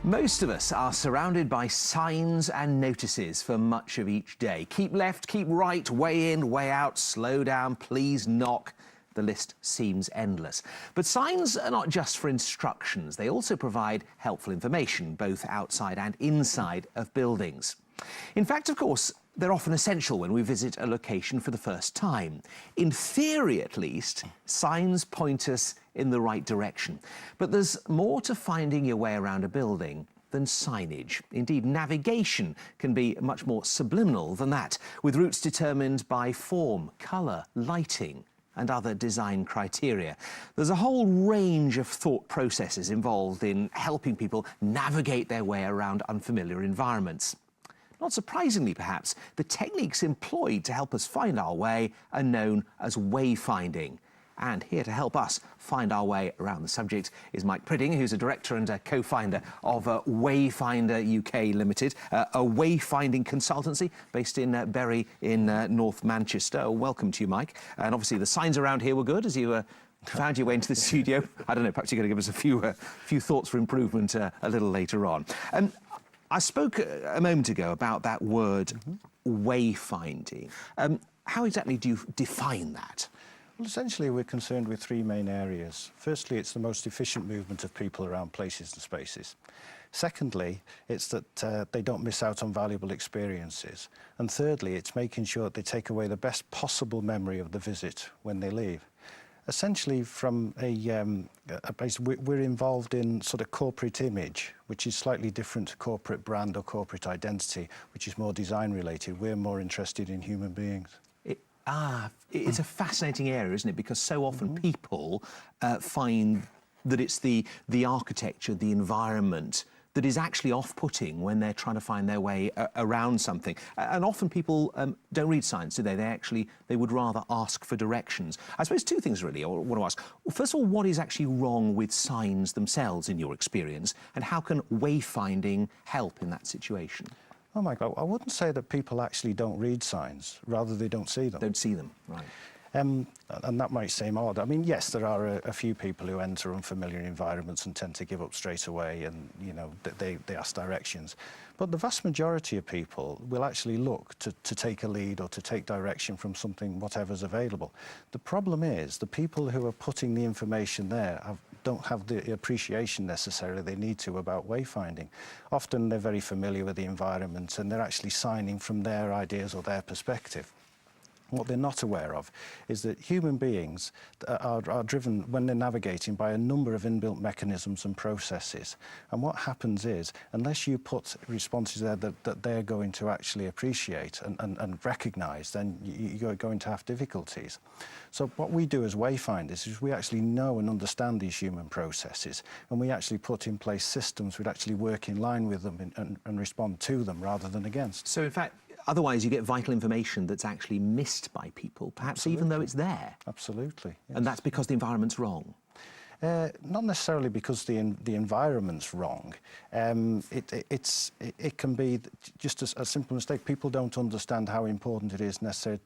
Most of us are surrounded by signs and notices for much of each day. Keep left, keep right, way in, way out, slow down, please knock. The list seems endless. But signs are not just for instructions. They also provide helpful information, both outside and inside of buildings. In fact, of course, they're often essential when we visit a location for the first time. In theory, at least, signs point us in the right direction. But there's more to finding your way around a building than signage. Indeed, navigation can be much more subliminal than that, with routes determined by form, colour, lighting, and other design criteria. There's a whole range of thought processes involved in helping people navigate their way around unfamiliar environments. Not surprisingly, perhaps, the techniques employed to help us find our way are known as wayfinding. And here to help us find our way around the subject is Mike Pridding, who's a director and a co-founder of Wayfinder UK Limited, a wayfinding consultancy based in Bury in North Manchester. Welcome to you, Mike. And obviously the signs around here were good as you found your way into the studio. I don't know, perhaps you're going to give us a few thoughts for improvement a little later on. I spoke a moment ago about that word wayfinding. How exactly do you define that? Well, essentially, we're concerned with three main areas. Firstly, it's the most efficient movement of people around places and spaces. Secondly, it's that they don't miss out on valuable experiences. And thirdly, it's making sure that they take away the best possible memory of the visit when they leave. Essentially, from a base, we're involved in sort of corporate image, which is slightly different to corporate brand or corporate identity, which is more design related. We're more interested in human beings. It's a fascinating area, isn't it? Because so often people find that it's the architecture, the environment that is actually off-putting when they're trying to find their way around something. And often people don't read signs, do they? They would rather ask for directions. I suppose two things really I want to ask. First of all, what is actually wrong with signs themselves in your experience? And how can wayfinding help in that situation? Oh my God, I wouldn't say that people actually don't read signs, rather they don't see them. Don't see them, right. And that might seem odd. I mean, yes, there are a few people who enter unfamiliar environments and tend to give up straight away and, you know, they ask directions. But the vast majority of people will actually look to take a lead or to take direction from something, whatever's available. The problem is the people who are putting the information there don't have the appreciation necessarily they need to about wayfinding. Often they're very familiar with the environment and they're actually signing from their ideas or their perspective. What they're not aware of is that human beings are driven, when they're navigating, by a number of inbuilt mechanisms and processes. And what happens is, unless you put responses there that they're going to actually appreciate and recognise, then you're going to have difficulties. So what we do as wayfinders is we actually know and understand these human processes, and we actually put in place systems which actually work in line with them and respond to them rather than against. So in fact, otherwise, you get vital information that's actually missed by people, perhaps Absolutely. even though it's there. Absolutely. Yes. And that's because the environment's wrong. Not necessarily because the environment's wrong. It can be just a simple mistake. People don't understand how important it is necessary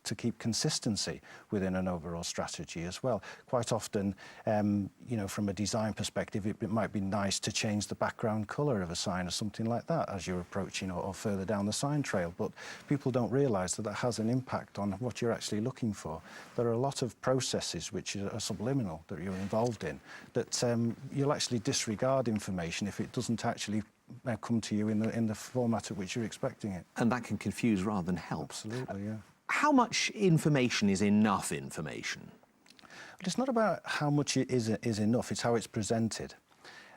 to keep consistency within an overall strategy as well. Quite often, you know, from a design perspective, it might be nice to change the background colour of a sign or something like that as you're approaching or further down the sign trail, but people don't realise that has an impact on what you're actually looking for. There are a lot of processes which are subliminal that you're involved in that you'll actually disregard information if it doesn't actually come to you in the format at which you're expecting it. And that can confuse rather than help. Absolutely, yeah. How much information is enough information? But it's not about how much it is enough, it's how it's presented.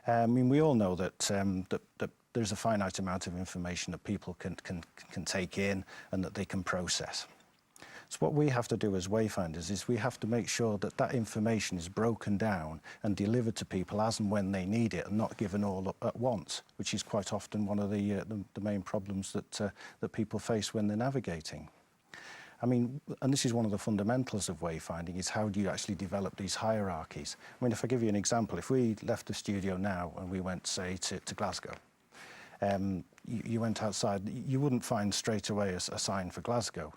I mean, we all know that, that there's a finite amount of information that people can take in and that they can process. So what we have to do as wayfinders is we have to make sure that that information is broken down and delivered to people as and when they need it and not given all at once, which is quite often one of the main problems that people face when they're navigating. I mean, and this is one of the fundamentals of wayfinding, is how do you actually develop these hierarchies? I mean, if I give you an example, if we left the studio now and we went, say, to Glasgow, you went outside, you wouldn't find straight away a sign for Glasgow.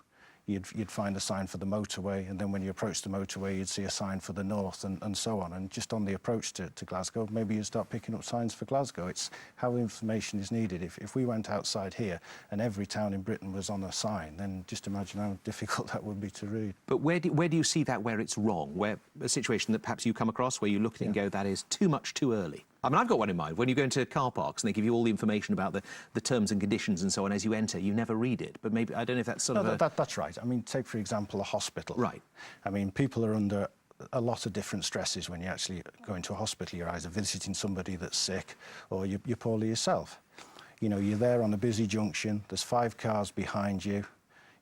you'd find a sign for the motorway, and then when you approach the motorway, you'd see a sign for the north, and so on. And just on the approach to Glasgow, maybe you start picking up signs for Glasgow. It's how information is needed. If we went outside here and every town in Britain was on a sign, then just imagine how difficult that would be to read. But where do you see that where it's wrong? Where a situation that perhaps you come across where you look at it and go, that is too much too early? I mean, I've got one in mind. When you go into car parks and they give you all the information about the terms and conditions and so on as you enter, you never read it. But maybe, I don't know if that's sort of that's right. I mean, take, for example, a hospital. Right. I mean, people are under a lot of different stresses when you actually go into a hospital. You're either visiting somebody that's sick or you're poorly yourself. You know, you're there on a busy junction, there's 5 cars behind you,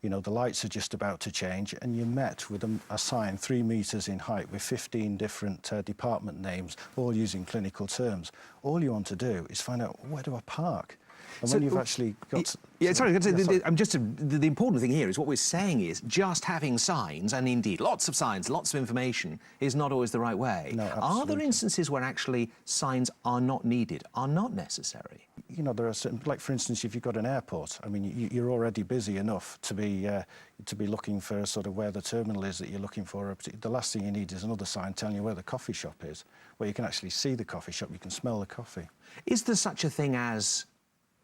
you know, the lights are just about to change, and you're met with a sign 3 metres in height with 15 different department names, all using clinical terms. All you want to do is find out, where do I park? And when you've actually got... The important thing here is what we're saying is just having signs, and indeed lots of signs, lots of information, is not always the right way. No, are there instances where actually signs are not needed, are not necessary? You know, there are certain, like for instance, if you've got an airport, I mean, you're already busy enough to be looking for sort of where the terminal is that you're looking for. The last thing you need is another sign telling you where the coffee shop is, where you can actually see the coffee shop, you can smell the coffee. Is there such a thing as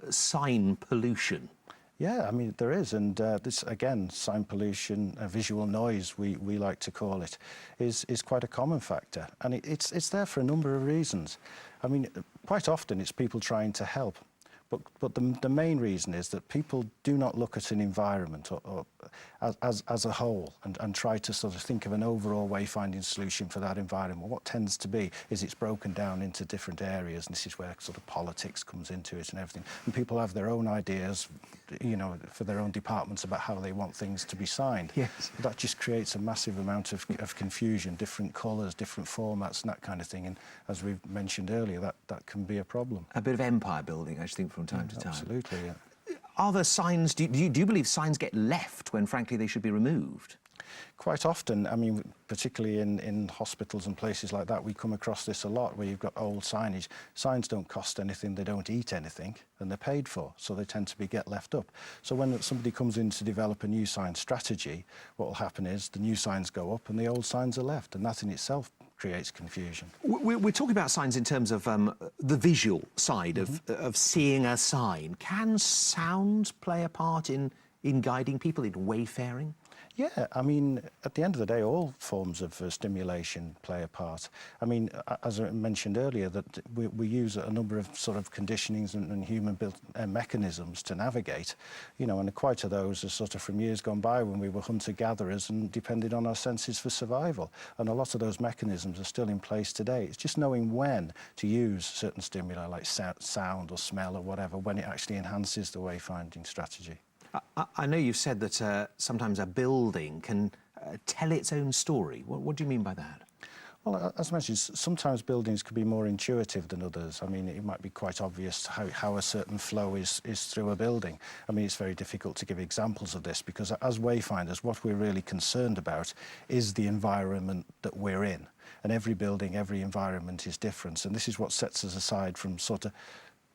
sign pollution? Yeah, I mean, there is, and this, again, sign pollution, visual noise, we like to call it, is quite a common factor, and it's there for a number of reasons. I mean, quite often it's people trying to help, but the main reason is that people do not look at an environment or as a whole and try to sort of think of an overall wayfinding solution for that environment. What tends to be is it's broken down into different areas, and this is where sort of politics comes into it and everything. And people have their own ideas, you know, for their own departments about how they want things to be signed. Yes. That just creates a massive amount of confusion, different colours, different formats and that kind of thing. And as we've mentioned earlier, that can be a problem. A bit of empire building, I think, from time to time. Absolutely, yeah. Are there signs, do you believe signs get left when, frankly, they should be removed? Quite often, I mean, particularly in hospitals and places like that, we come across this a lot, where you've got old signage. Signs don't cost anything, they don't eat anything, and they're paid for, so they tend to get left up. So when somebody comes in to develop a new sign strategy, what will happen is the new signs go up and the old signs are left, and that in itself creates confusion. We're talking about signs in terms of the visual side of seeing a sign. Can sound play a part in guiding people, in wayfaring? Yeah, I mean, at the end of the day, all forms of stimulation play a part. I mean, as I mentioned earlier, that we use a number of sort of conditionings and human-built mechanisms to navigate, you know, and quite of those are sort of from years gone by when we were hunter-gatherers and depended on our senses for survival. And a lot of those mechanisms are still in place today. It's just knowing when to use certain stimuli like sound or smell or whatever, when it actually enhances the wayfinding strategy. I know you've said that sometimes a building can tell its own story. What do you mean by that? Well, as I mentioned, sometimes buildings could be more intuitive than others. I mean, it might be quite obvious how a certain flow is through a building. I mean, it's very difficult to give examples of this because as wayfinders, what we're really concerned about is the environment that we're in. And every building, every environment is different. And this is what sets us aside from sort of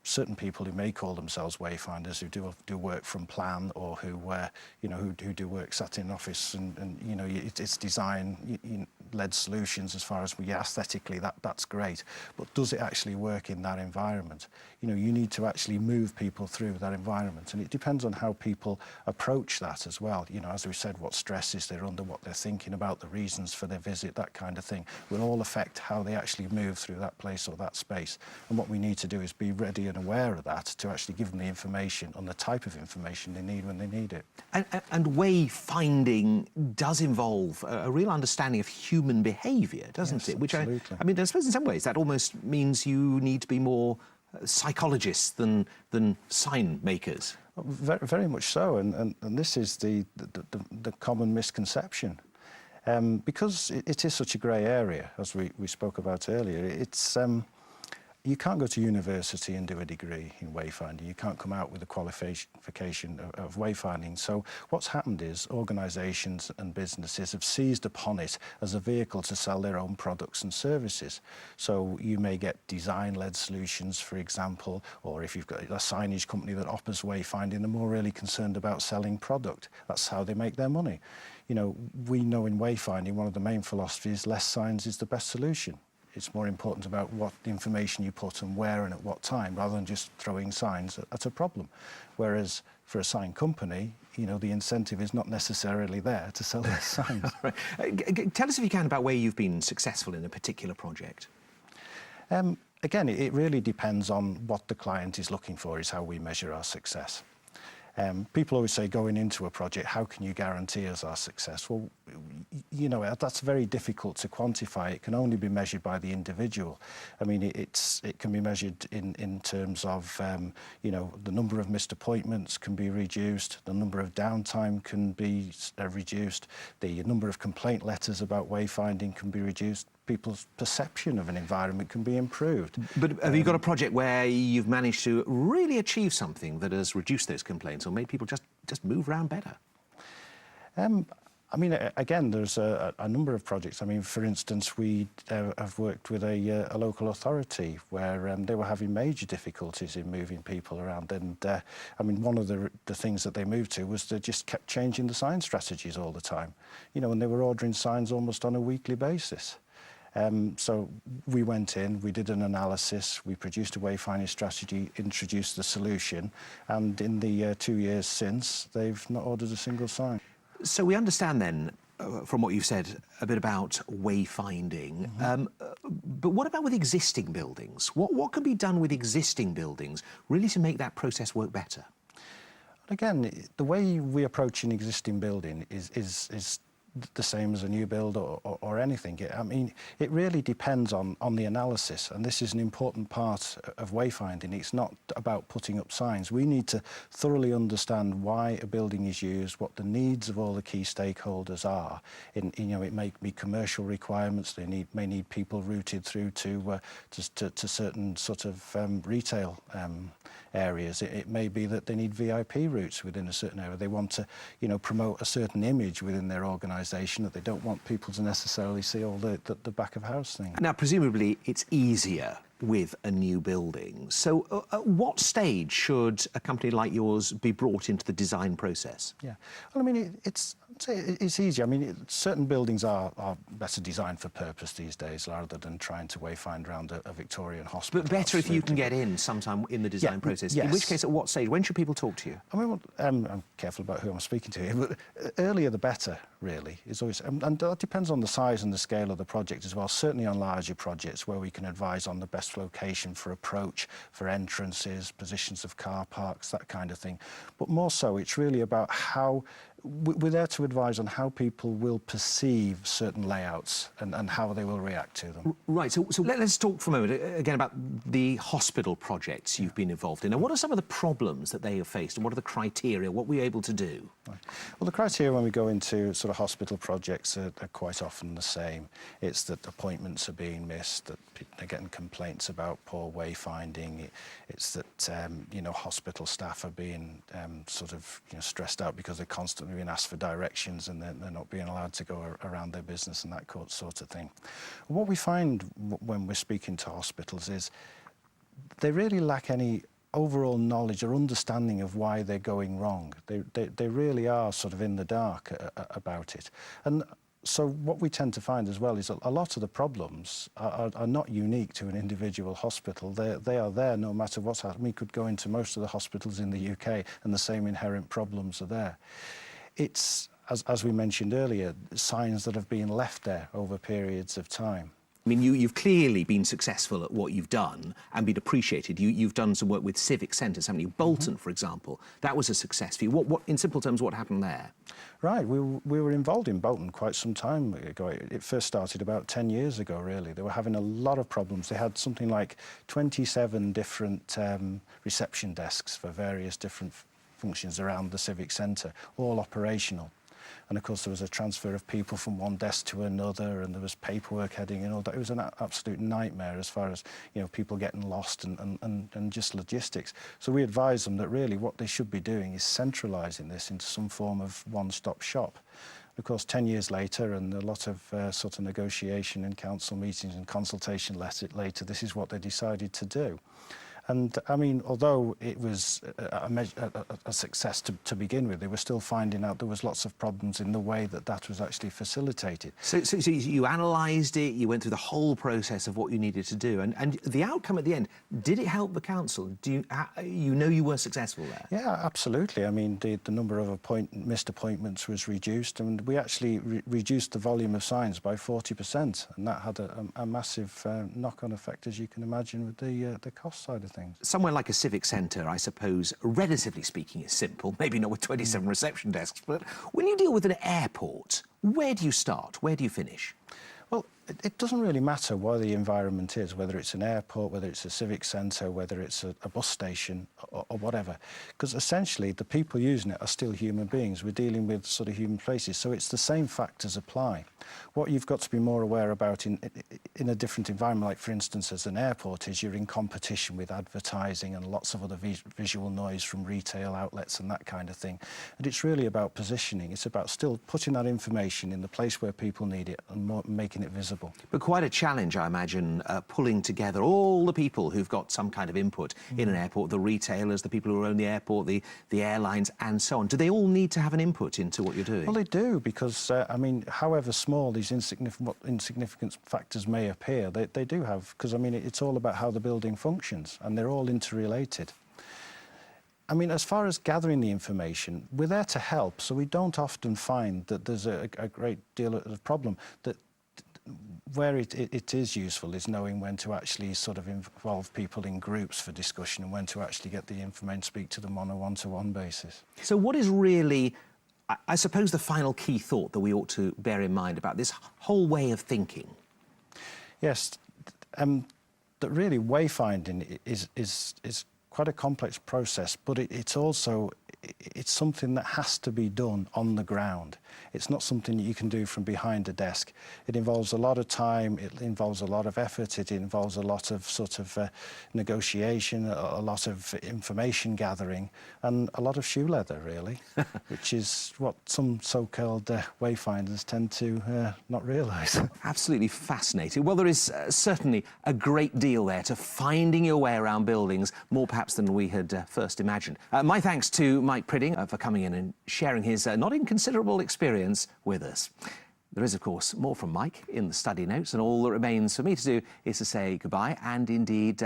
certain people who may call themselves wayfinders, who do work from plan, or who do work sat in an office, and you know, it's design-led solutions as far as aesthetically that's great, but does it actually work in that environment? You know, you need to actually move people through that environment, and it depends on how people approach that as well. You know, as we said, what stresses they're under, what they're thinking about, the reasons for their visit, that kind of thing will all affect how they actually move through that place or that space. And what we need to do is be ready and aware of that to actually give them the information on the type of information they need when they need it. And wayfinding does involve a real understanding of human behaviour, doesn't it? Which I mean, I suppose in some ways that almost means you need to be more psychologists than sign makers. Very, very much so, and this is the common misconception. Because it is such a grey area, as we spoke about earlier, it's You can't go to university and do a degree in wayfinding. You can't come out with a qualification of wayfinding. So what's happened is organisations and businesses have seized upon it as a vehicle to sell their own products and services. So you may get design-led solutions, for example, or if you've got a signage company that offers wayfinding, they're more really concerned about selling product. That's how they make their money. You know, we know in wayfinding, one of the main philosophies, less signs is the best solution. It's more important about what information you put and where and at what time, rather than just throwing signs at a problem. Whereas for a sign company, you know, the incentive is not necessarily there to sell less signs. Right. Tell us, if you can, about where you've been successful in a particular project. Again, it really depends on what the client is looking for, is how we measure our success. People always say, going into a project, how can you guarantee us our success? Well, you know, that's very difficult to quantify. It can only be measured by the individual. I mean, it can be measured in terms of, you know, the number of missed appointments can be reduced, the number of downtime can be reduced, the number of complaint letters about wayfinding can be reduced. People's perception of an environment can be improved. But have you got a project where you've managed to really achieve something that has reduced those complaints or made people just move around better? I mean, again, there's a number of projects. I mean, for instance, we have worked with a local authority where they were having major difficulties in moving people around. And I mean, one of the things that they moved to was they just kept changing the sign strategies all the time. You know, and they were ordering signs almost on a weekly basis. So we went in, we did an analysis, we produced a wayfinding strategy, introduced the solution, and in the 2 years since, they've not ordered a single sign. So we understand then, from what you've said, a bit about wayfinding. But what about with existing buildings? What can be done with existing buildings really to make that process work better? Again, the way we approach an existing building is the same as a new build or anything. I mean, it really depends on the analysis, and this is an important part of wayfinding. It's not about putting up signs. We need to thoroughly understand why a building is used, what the needs of all the key stakeholders are. You know, it may be commercial requirements. They may need people routed through to certain sort of retail areas. It may be that they need VIP routes within a certain area. They want to, you know, promote a certain image within their organisation, that they don't want people to necessarily see all the back of house thing. Now, presumably, it's easier with a new building. So at what stage should a company like yours be brought into the design process? Yeah, well, I mean, it's easy. I mean, certain buildings are better designed for purpose these days, rather than trying to wayfind around a Victorian hospital. But better if you can get in sometime in the design process. Yes. In which case, at what stage? When should people talk to you? I mean, well, I'm careful about who I'm speaking to here, but earlier the better, really. Is always, and that depends on the size and the scale of the project as well. Certainly on larger projects where we can advise on the best location for approach, for entrances, positions of car parks, that kind of thing. But more so, it's really about how we're there to advise on how people will perceive certain layouts and how they will react to them. Right, so let's talk for a moment again about the hospital projects you've been involved in. And what are some of the problems that they have faced, and what are the criteria? What were you able to do? Right. Well, the criteria when we go into sort of hospital projects are quite often the same. It's that appointments are being missed, that they're getting complaints about poor wayfinding. It's that you know, hospital staff are being sort of, you know, stressed out because they're constantly being asked for directions and they're not being allowed to go around their business and that sort of thing. What we find when we're speaking to hospitals is they really lack any overall knowledge or understanding of why they're going wrong. They really are sort of in the dark about it. And so what we tend to find as well is a lot of the problems are not unique to an individual hospital. They are there no matter what's happening. We could go into most of the hospitals in the UK and the same inherent problems are there. It's, as we mentioned earlier, signs that have been left there over periods of time. I mean, you've clearly been successful at what you've done and been appreciated. You've done some work with civic centres, haven't you? Bolton, for example, that was a success for you. What, in simple terms, what happened there? Right, we were involved in Bolton quite some time ago. It first started about 10 years ago, really. They were having a lot of problems. They had something like 27 different reception desks for various different functions around the civic centre, all operational. And of course, there was a transfer of people from one desk to another, and there was paperwork heading and all that. It was an absolute nightmare as far as, you know, people getting lost and just logistics. So we advised them that really what they should be doing is centralising this into some form of one-stop shop. Of course, 10 years later, and a lot of sort of negotiation and council meetings and consultation later, this is what they decided to do. And I mean, although it was a success to begin with, they were still finding out there was lots of problems in the way that was actually facilitated. So you analysed it, you went through the whole process of what you needed to do, and the outcome at the end, did it help the council? You know you were successful there? Yeah, absolutely. I mean, the number of missed appointments was reduced, and we actually reduced the volume of signs by 40%, and that had a massive knock-on effect, as you can imagine, with the cost side of things. Somewhere like a civic centre, I suppose, relatively speaking, is simple, maybe not with 27 reception desks, but when you deal with an airport, where do you start? Where do you finish? Well, it doesn't really matter where the environment is, whether it's an airport, whether it's a civic centre, whether it's a bus station or whatever, because essentially the people using it are still human beings. We're dealing with sort of human places, so it's the same factors apply. What you've got to be more aware about in a different environment, like for instance as an airport, is you're in competition with advertising and lots of other visual noise from retail outlets and that kind of thing. And it's really about positioning. It's about still putting that information in the place where people need it and making it visible. But quite a challenge, I imagine, pulling together all the people who've got some kind of input in an airport, the retailers, the people who own the airport, the airlines, and so on. Do they all need to have an input into what you're doing? Well, they do, because, I mean, however small these insignificant factors may appear, they do have, because, I mean, it's all about how the building functions, and they're all interrelated. I mean, as far as gathering the information, we're there to help, so we don't often find that there's a great deal of problem. That where it is useful is knowing when to actually sort of involve people in groups for discussion and when to actually get the information, speak to them on a one-to-one basis. So what is really, I suppose, the final key thought that we ought to bear in mind about this whole way of thinking? Yes, that really wayfinding is quite a complex process, but it's also something that has to be done on the ground. It's not something that you can do from behind a desk. It involves a lot of time, it involves a lot of effort, it involves a lot of sort of negotiation, a lot of information gathering, and a lot of shoe leather, really, which is what some so-called wayfinders tend to not realise. Absolutely fascinating. Well, there is certainly a great deal there to finding your way around buildings, more perhaps than we had first imagined. My thanks to Mike Pridding for coming in and sharing his not inconsiderable experience with us. There is, of course, more from Mike in the study notes, and all that remains for me to do is to say goodbye and indeed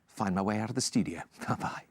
find my way out of the studio. Bye-bye.